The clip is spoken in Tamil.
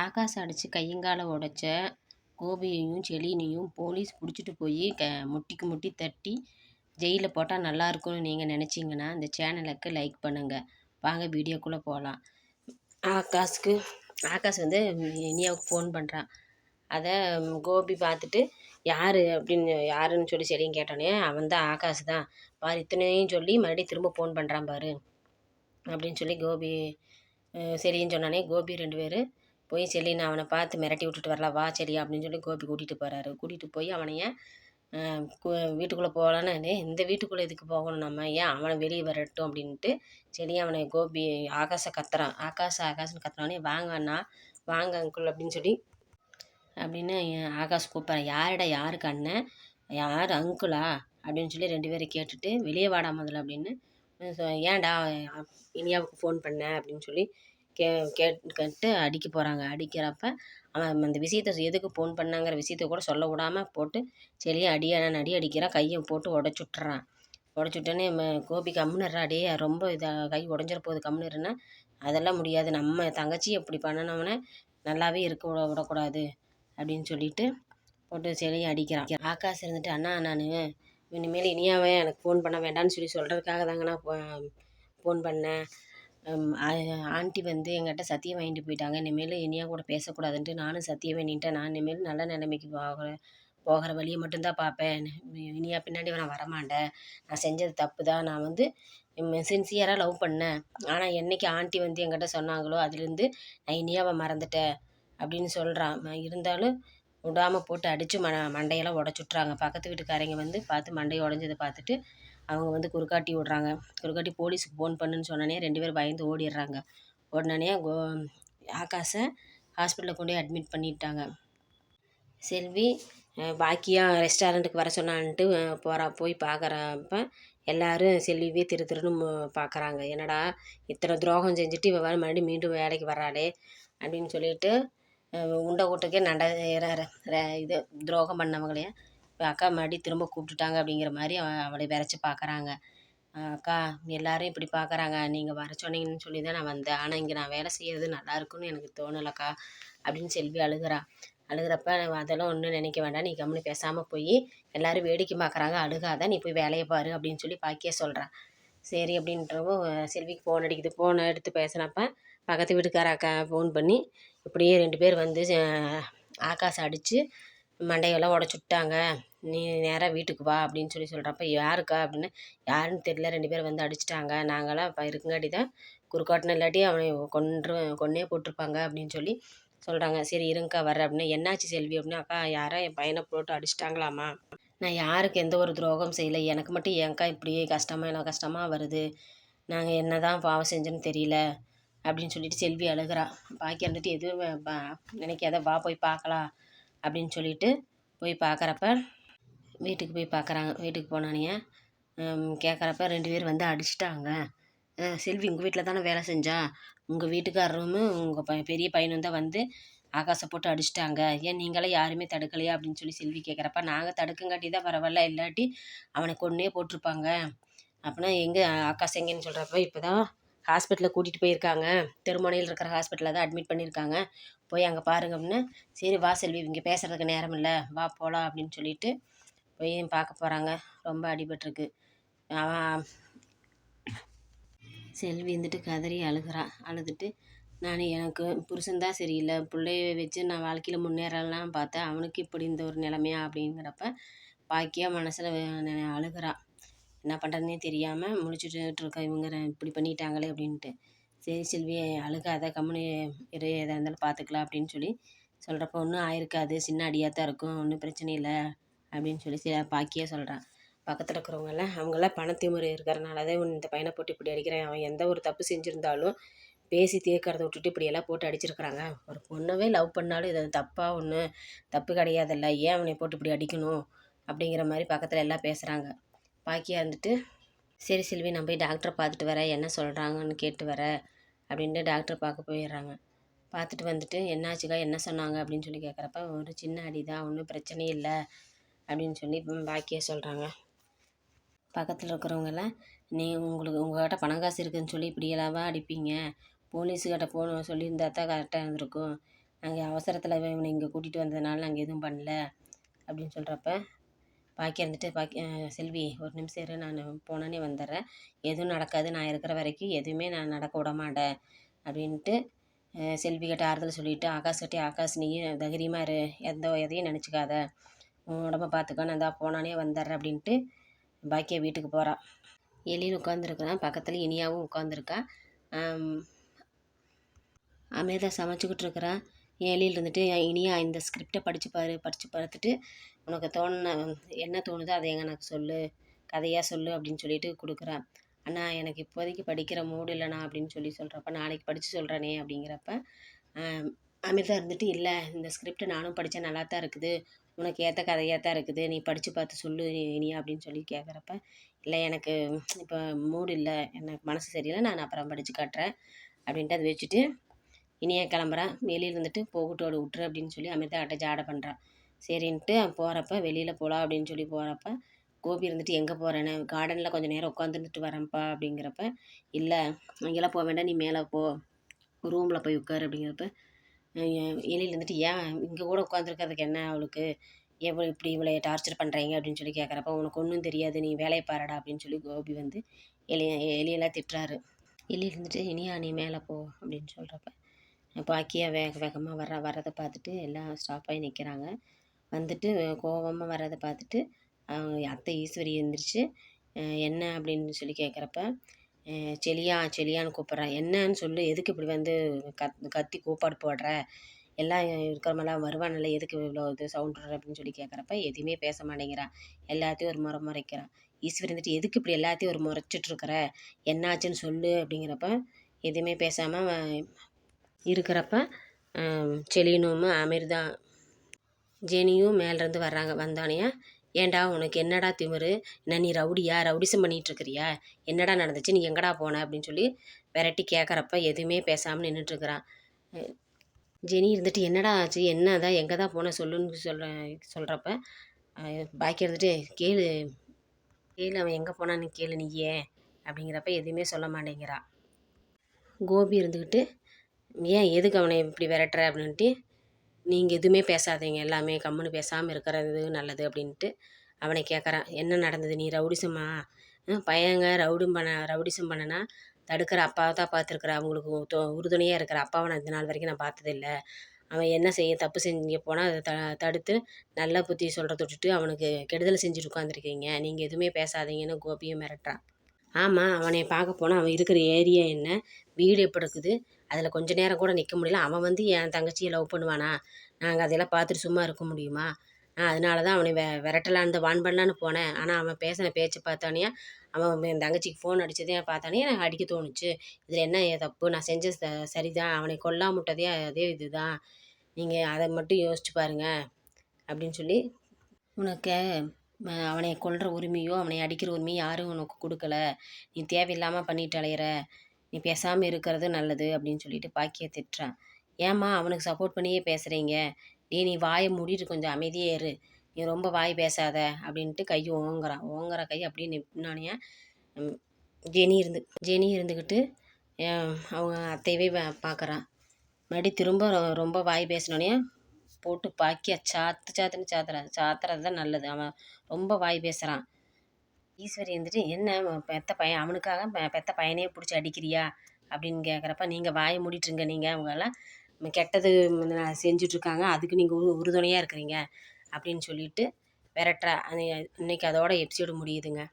ஆகாஷ் அடித்து கையங்காலை உடைச்ச கோபியையும் செலினையும் போலீஸ் பிடிச்சிட்டு போய் முட்டிக்கு முட்டி தட்டி ஜெயிலில் போட்டால் நல்லாயிருக்கும்னு நீங்கள் நினச்சிங்கன்னா இந்த சேனலுக்கு லைக் பண்ணுங்கள். வாங்க வீடியோக்குள்ளே போகலாம். ஆகாஷ் வந்து இனியாவுக்கு ஃபோன் பண்ணுறான். அதை கோபி பார்த்துட்டு யாருன்னு சொல்லி செலின்னு கேட்டோன்னே அவன் தான் ஆகாஷ் தான் பாரு இத்தனையும் சொல்லி மறுபடியும் திரும்ப ஃபோன் பண்ணுறான் பாரு அப்படின்னு சொல்லி கோபி சரின்னு சொன்னானே கோபி 2 பேர் போய் செலின்னு அவனை பார்த்து மிரட்டி விட்டுட்டு வரலாம் வா சரி அப்படின்னு சொல்லி கோபி கூட்டிகிட்டு போகிறாரு. கூட்டிகிட்டு போய் அவனைய வீட்டுக்குள்ளே போகலான்னு இந்த வீட்டுக்குள்ளே எதுக்கு போகணும் நம்ம ஏன் அவனை வெளியே வரட்டும் அப்படின்ட்டு சரி அவனை கோபி ஆகாஷை கத்துறான். ஆகாஷ்னு கத்துறானே வாங்க அண்ணா வாங்க அங்குள் அப்படின்னு ஆகாஷ் கூப்பிட்றான். யாருக்கு அண்ணன் யார் அங்குளா அப்படின்னு சொல்லி 2 பேரும் கேட்டுட்டு வெளியே வாடா முதல்ல அப்படின்னு ஏன்டா இனியாவுக்கு ஃபோன் பண்ண அப்படின்னு சொல்லி கேட்டு அடிக்க போகிறாங்க. அடிக்கிறப்ப அவன் அந்த விஷயத்தை எதுக்கு ஃபோன் பண்ணாங்கிற விஷயத்த கூட சொல்ல விடாமல் போட்டு சரியா அடிக்கிறான். கையை போட்டு உடச்சுட்றான். உடச்சுட்டோன்னே கோபி கம்முன்னுறா டே ரொம்ப கை உடஞ்சிட போகுது கம்முன்னுருன்னா அதெல்லாம் முடியாது நம்ம தங்கச்சி அப்படி பண்ணனவனை நல்லாவே இருக்க விடக்கூடாது அப்படின்னு சொல்லிட்டு போட்டு செலியை அடிக்கிறான். ஆகாஷ் இருந்துட்டு அண்ணா நான் இனிமேல் இனியாவே எனக்கு ஃபோன் பண்ண வேண்டாம்னு சொல்லி சொல்கிறதுக்காக தாங்க நான் ஃபோன் பண்ணேன். ஆண்டி வந்து எங்கிட்ட சத்தியம் வாங்கிட்டு போயிட்டாங்க. இனிமேல் இனியா கூட பேசக்கூடாதுன்ட்டு நானும் சத்தியம் வேண்டிட்டேன். நான் இனிமேல் நல்ல நிலைமைக்கு போகிற வழியை மட்டும்தான் பார்ப்பேன். இனியா பின்னாடி நான் வரமாட்டேன். நான் செஞ்சது தப்பு தான். நான் வந்து சின்சியராக லவ் பண்ணேன். ஆனால் என்றைக்கு ஆண்டி வந்து என்கிட்ட சொன்னாங்களோ அதுலேருந்து நான் இனியாவை மறந்துட்டேன் அப்படின்னு சொல்கிறான். இருந்தாலும் விடாமல் போட்டு அடித்து மண்டையெல்லாம் உடச்சுட்றாங்க. பக்கத்து வீட்டுக்காரங்க வந்து பார்த்து மண்டையை உடஞ்சதை பார்த்துட்டு அவங்க வந்து குறுக்காட்டி விட்றாங்க. குறுக்காட்டி போலீஸுக்கு ஃபோன் பண்ணுன்னு சொன்னோன்னே 2 பேரும் பயந்து ஓடிடுறாங்க. ஓடினோடனே ஆகாஷை ஹாஸ்பிட்டலில் கொண்டு போய் அட்மிட் பண்ணிட்டாங்க. செல்வி பாக்கியா ரெஸ்டாரண்ட்டுக்கு வர சொன்னான்ட்டு போய் பார்க்குறப்ப எல்லோரும் செல்வியே திருன்னு பார்க்குறாங்க. என்னடா இத்தனை துரோகம் செஞ்சுட்டு இவ மறுபடியும் மீண்டும் வேலைக்கு வராளே அப்படின்னு சொல்லிட்டு உண்டை கூட்டுக்கே இது துரோகம் பண்ணவங்களையே அக்கா மறுபடியும் திரும்ப கூப்பிட்டுட்டாங்க அப்படிங்கிற மாதிரி அவளை விரைச்சி பார்க்குறாங்க. அக்கா எல்லோரும் இப்படி பார்க்குறாங்க, நீங்கள் வர சொன்னீங்கன்னு சொல்லி தான் நான் வந்தேன். ஆனால் இங்கே நான் வேலை செய்கிறது நல்லா இருக்குன்னு எனக்கு தோணலைக்கா அப்படின்னு செல்வி அழுகிறப்ப அதெல்லாம் ஒன்றும் நினைக்க வேண்டாம், நீ கம்முன்னு பேசாமல் போய் எல்லோரும் வேடிக்கை பார்க்குறாங்க, அழுகாத, நீ போய் வேலையை பாரு அப்படின்னு சொல்லி பாக்கியா சொல்கிறான். சரி அப்படின்றவும் செல்விக்கு ஃபோன் அடிக்குது. ஃபோனை எடுத்து பேசினப்ப பக்கத்து வீட்டுக்கார அக்கா ஃபோன் பண்ணி இப்படியே 2 பேர் வந்து ஆகாஷை அடித்து மண்டையெல்லாம் உடச்சுட்டாங்க, நீ நேராக வீட்டுக்கு வா அப்படின்னு சொல்கிறப்ப யாருக்கா அப்படின்னு யாருன்னு தெரியல, 2 பேர் வந்து அடிச்சிட்டாங்க, நாங்களாம் இப்போ இருக்குங்காட்டி தான் குறுக்காட்டின இல்லாட்டி அவனை கொன்னே போட்டிருப்பாங்க அப்படின்னு சொல்லி சொல்கிறாங்க. சரி இருங்கக்கா வர்ற அப்படின்னு என்னாச்சு செல்வி அப்படின்னா அக்கா யாரோ என் பையனை போட்டு அடிச்சிட்டாங்களாம்மா, நான் யாருக்கு எந்த ஒரு துரோகம் செய்யலை, எனக்கு மட்டும் ஏன்க்கா இப்படியே எனக்கு கஷ்டமாக வருது, நாங்கள் என்ன தான் பாவம் செஞ்சோன்னு தெரியல அப்படின்னு சொல்லிட்டு செல்வி அழுகிறா. பாக்கி இருந்துட்டு எதுவும் நினைக்காத வா போய் பார்க்கலாம் அப்படின்னு சொல்லிட்டு போய் பார்க்குறப்ப வீட்டுக்கு போய் பார்க்குறாங்க. வீட்டுக்கு போனானே கேட்குறப்ப 2 பேர் வந்து அடிச்சிட்டாங்க. செல்வி உங்கள் வீட்டில் தானே வேலை செஞ்சா, உங்கள் வீட்டுக்காரரும் உங்கள் பெரிய பையனும் தான் வந்து ஆகாஷை போட்டு அடிச்சிட்டாங்க, ஏன் நீங்களே யாருமே தடுக்கலையா அப்படின்னு சொல்லி செல்வி கேட்குறப்ப நாங்கள் தடுக்கங்காட்டி தான் பரவாயில்ல, இல்லாட்டி அவனை கொன்னே போட்டிருப்பாங்க அப்படின்னா எங்கே ஆகாஷ் எங்கேன்னு சொல்கிறப்ப இப்போ தான் ஹாஸ்பிட்டலில் கூட்டிகிட்டு போயிருக்காங்க, தெருமுனையில் இருக்கிற ஹாஸ்பிட்டலில் தான் அட்மிட் பண்ணியிருக்காங்க, போய் அங்கே பாருங்க அப்படின்னு. சரி வா செல்வி இங்கே பேசுகிறதுக்கு நேரம் இல்லை வா போகலாம் அப்படின்னு சொல்லிட்டு போய் பார்க்க போகிறாங்க. ரொம்ப அடிபட்டிருக்கு. அவன் செல்வி வந்துட்டு கதறி அழுதுட்டு எனக்கு புருஷன்தான் சரியில்லை, பிள்ளைய வச்சு நான் வாழ்க்கையில் முன்னேறலாம் பார்த்தேன், அவனுக்கு இப்படி இந்த ஒரு நிலைமையா அப்படிங்கிறப்ப பாக்கியா மனசில் அழுகிறான். என்ன பண்ணுறதுனே தெரியாமல் முழிச்சுட்டு இருக்க இவங்க இப்படி பண்ணிட்டாங்களே அப்படின்ட்டு. சரி செல்வி அழுகாத கம்முனு இரு, எதாக இருந்தாலும் பார்த்துக்கலாம் அப்படின்னு சொல்லி சொல்கிறப்ப ஒன்றும் ஆயிருக்காது, சின்ன அடியாக தான் இருக்கும், ஒன்றும் பிரச்சனை இல்லை அப்படின்னு சொல்லி பாக்கியா சொல்கிறான். பக்கத்தில் இருக்கிறவங்கெல்லாம் அவங்களாம் பணத்திமுறை இருக்கிறனால தான் இந்த பையனை போட்டு இப்படி அடிக்கிறேன், அவன் எந்த ஒரு தப்பு செஞ்சுருந்தாலும் பேசி தீர்க்கறதை விட்டுட்டு இப்படியெல்லாம் போட்டு அடிச்சிருக்கிறாங்க, ஒரு பொண்ணவே லவ் பண்ணாலும் இது தப்பாக ஒன்றும் தப்பு கிடையாதுல்ல, ஏன் அவனை போட்டு இப்படி அடிக்கணும் அப்படிங்கிற மாதிரி பக்கத்தில் எல்லாம் பேசுகிறாங்க. பாக்கியா இருந்துட்டு சரி செல்வி நான் போய் டாக்டரை பார்த்துட்டு வரேன், என்ன சொல்கிறாங்கன்னு கேட்டு வரேன் அப்படின்ட்டு டாக்டரை பார்க்க போயிடுறாங்க. பார்த்துட்டு வந்துட்டு என்னாச்சுக்கா என்ன சொன்னாங்க அப்படின்னு சொல்லி கேட்குறப்ப ஒரு சின்ன அடி தான், ஒன்றும் பிரச்சனை இல்லை அப்படின்னு சொல்லி பாக்கியா சொல்கிறாங்க. பக்கத்தில் இருக்கிறவங்கெல்லாம் உங்கள்கிட்ட பணம் காசு இருக்குதுன்னு சொல்லி இப்படியெல்லாவா அடிப்பீங்க, போலீஸுக்கிட்ட சொல்லியிருந்தா தான் கரெக்டாக இருந்திருக்கும், நாங்கள் அவசரத்தில் இவனை இங்கே கூட்டிகிட்டு வந்ததுனால நாங்கள் எதுவும் பண்ணல அப்படின்னு சொல்கிறப்ப பாக்கியா இருந்துட்டு செல்வி ஒரு நிமிஷம் இரு, நான் போனோன்னே வந்துடுறேன், எதுவும் நடக்காது, நான் இருக்கிற வரைக்கும் எதுவுமே நான் நடக்க விட மாட்டேன் அப்படின்ட்டு செல்விக்கிட்ட ஆறுதல் சொல்லிவிட்டு ஆகாஷ்கிட்டே, ஆகாஷ் நீயும் தைரியமாக இரு, எதையும் நினச்சிக்காத, உன் உடம்ப பார்த்துக்கோ, நான் தான் போனானே வந்துடுறேன் அப்படின்ட்டு பாக்கியா வீட்டுக்கு போகிறான். எழில் உட்காந்துருக்குறான், பக்கத்தில் இனியாவும் உட்காந்துருக்கா. அமிர்தா சமைச்சிக்கிட்டு இருக்கிறா. எழில் இருந்துட்டு இனியா இந்த ஸ்கிரிப்டை படித்து பார்த்துட்டு உனக்கு என்ன தோணுதோ அதை எனக்கு சொல்லு, கதையாக சொல்லு அப்படின்னு சொல்லிட்டு கொடுக்குறான். அண்ணா எனக்கு இப்போதைக்கு படிக்கிற மூடு இல்லைண்ணா அப்படின்னு சொல்கிறப்ப நாளைக்கு படித்து சொல்கிறேனே அப்படிங்கிறப்ப அமிர்தா இருந்துட்டு இல்லை, இந்த ஸ்கிரிப்ட் நானும் படித்தா நல்லா தான் இருக்குது, உனக்கு ஏற்ற கதையாக தான் இருக்குது, நீ படித்து பார்த்து சொல்லு இனியா அப்படின்னு சொல்லி கேட்குறப்ப இல்லை எனக்கு இப்போ மூடு இல்லை, எனக்கு மனசு சரியில்லை, நான் அப்புறம் படித்து காட்டுறேன் அப்படின்ட்டு அதை வச்சுட்டு இனியா கிளம்புறான். வெளியில் இருந்துட்டு போகட்டோடு விட்டுரு அப்படின்னு சொல்லி அமிர்தா கிட்ட ஜாடை பண்ணுறான். சரின்ட்டு போகிறப்ப வெளியில் போகலாம் அப்படின்னு சொல்லி போகிறப்ப கோபி இருந்துட்டு எங்கே போகிறேன்னு, கார்டனில் கொஞ்சம் நேரம் உட்காந்துருந்துட்டு வரேன்ப்பா அப்படிங்கிறப்ப இல்லை அங்கெல்லாம் போக வேண்டாம், நீ மேலே போ, ரூமில் போய் உட்காரு அப்படிங்கிறப்ப எழில் இருந்துட்டு ஏன் இங்கே கூட உட்காந்துருக்கிறதுக்கு என்ன அவளுக்கு, இப்படி இவளை டார்ச்சர் பண்ணுறீங்க அப்படின்னு சொல்லி கேட்குறப்ப உனக்கு ஒன்றும் தெரியாது, நீ வேலையை பாருடா அப்படின்னு சொல்லி கோபி வந்து எலியெல்லாம் திட்டுறாரு. எழில் இருந்துட்டு இனியா நீ மேலே போ அப்படின்னு சொல்கிறப்ப பாக்கியா வேகமாக வர்றதை பார்த்துட்டு எல்லாம் ஸ்டாப் ஆகி நிற்கிறாங்க. வந்துட்டு கோபமாக வர்றதை பார்த்துட்டு அத்தை ஈஸ்வரி எழுந்திரிச்சு என்ன அப்படின்னு சொல்லி கேட்குறப்ப செலியான்னு கூப்பிட்றான். என்னன்னு சொல்லு, எதுக்கு இப்படி வந்து கத்தி கூப்பாடு போடுற, எல்லாம் இருக்கிறமெல்லாம் வருவானில்ல, எதுக்கு இவ்வளோ இது சவுண்ட் அப்படின்னு சொல்லி கேட்குறப்ப எதுவுமே பேச மாட்டேங்கிறான், எல்லாத்தையும் ஒரு முறைக்கிறான். ஈஸ்வரி வந்துட்டு எதுக்கு இப்படி எல்லாத்தையும் ஒரு முறைச்சிட்ருக்குற, என்னாச்சுன்னு சொல்லு அப்படிங்கிறப்ப எதுவுமே பேசாமல் இருக்கிறப்ப செலினும் அமிர்தா ஜெனியும் மேலேருந்து வர்றாங்க. வந்தானே ஏண்டா உனக்கு என்னடா திமிரு, என்ன நீ ரவுடியா, ரவுடிசம் பண்ணிகிட்ருக்கிறியா, என்னடா நடந்துச்சு, நீ எங்கடா போன அப்படின்னு சொல்லி விரட்டி கேட்குறப்ப எதுவுமே பேசாமல் நின்றுட்டுருக்குறான். ஜெனி இருந்துட்டு என்னடா ஆச்சு, என்னதான் எங்கே தான் போன சொல்லுன்னு சொல்கிறப்ப பாக்கி இருந்துட்டு கேளு அவன் எங்கே போனான்னு கேளு நீயே அப்படிங்கிறப்ப எதுவுமே சொல்ல மாட்டேங்கிறான். கோபி இருந்துக்கிட்டு ஏன் எதுக்கு அவனை இப்படி விரட்டுற அப்படின்ட்டு, நீங்கள் எதுவுமே பேசாதீங்க, எல்லாமே கம்முன்னு பேசாமல் இருக்கிறது நல்லது அப்படின்ட்டு அவனை கேட்குறான். என்ன நடந்தது, நீ ரவுடிசமா, பையங்க ரவுடிசம் பண்ணனா தடுக்கிற அப்பாவை தான் பார்த்துருக்குற, அவங்களுக்கு உறுதுணையாக இருக்கிற அப்பாவை நான் இந்த நாள் வரைக்கும் நான் பார்த்ததில்லை, அவன் என்ன தப்பு செஞ்சு போனால் அதை தடுத்து நல்ல புத்தி சொல்கிறத விட்டுட்டு அவனுக்கு கெடுதல் செஞ்சுட்டு உட்காந்துருக்கீங்க, நீங்கள் எதுவுமே பேசாதீங்கன்னு கோபியும் மிரட்டுறான். ஆமாம், அவனை பார்க்க போனால் அவன் இருக்கிற ஏரியா என்ன, வீடு எப்படி இருக்குது, அதில் கொஞ்ச நேரம் கூட நிற்க முடியல, அவன் வந்து என் தங்கச்சியை லவ் பண்ணுவானா, நாங்கள் அதெல்லாம் பார்த்துட்டு சும்மா இருக்க முடியுமா, அதனால தான் அவனை விரட்டலான்னு வான் பண்ணலான்னு போனேன், ஆனால் அவன் பேசின பேச்சு பார்த்தானே, அவன் என் தங்கச்சிக்கு ஃபோன் அடித்ததே பார்த்தானே எனக்கு அடிக்க தோணுச்சு, இதில் என்ன தப்பு, நான் செஞ்ச சரிதான், அவனை கொல்லாமட்டதே அதே இதுதான், நீங்கள் அதை மட்டும் யோசிச்சு பாருங்கள் அப்படின்னு சொல்லி, உனக்கு அவனை கொல்கிற உரிமையோ அவனை அடிக்கிற உரிமையோ யாரும் உனக்கு கொடுக்கல, நீ தேவையில்லாமல் பண்ணிட்டு அலையிற, நீ பேசாமல் இருக்கிறது நல்லது அப்படின்னு சொல்லிட்டு பாக்கியை திட்டுறான். ஏம்மா அவனுக்கு சப்போர்ட் பண்ணியே பேசுகிறீங்க, நீ வாயை மூடிட்டு கொஞ்சம் அமைதியே இரு, நீ ரொம்ப வாய் பேசாத அப்படின்ட்டு கையை ஓங்குற கை அப்படியே நின்னானே. ஜெனி இருந்துக்கிட்டு அவங்க அத்தையவே பார்க்குறான். மறுபடியும் திரும்ப ரொம்ப வாய் பேசினோடனே போட்டு பாக்கியா சாத்துன்னு சாத்துறது தான் நல்லது, அவன் ரொம்ப வாய் பேசுகிறான். ஈஸ்வரி இருந்துட்டு என்ன பெத்த பையன், அவனுக்காக பெத்த பையனையே பிடிச்சி அடிக்கிறியா அப்படின்னு கேட்குறப்ப நீங்கள் வாயை மூடிட்டுருங்க, நீங்கள் அவங்கெல்லாம் கெட்டது செஞ்சிட்ருக்காங்க, அதுக்கு நீங்கள் உறுதுணையாக இருக்கிறீங்க அப்படின்னு சொல்லிட்டு விரட்டுறா. இன்னைக்கு அதோட எபிசோடு முடியுதுங்க.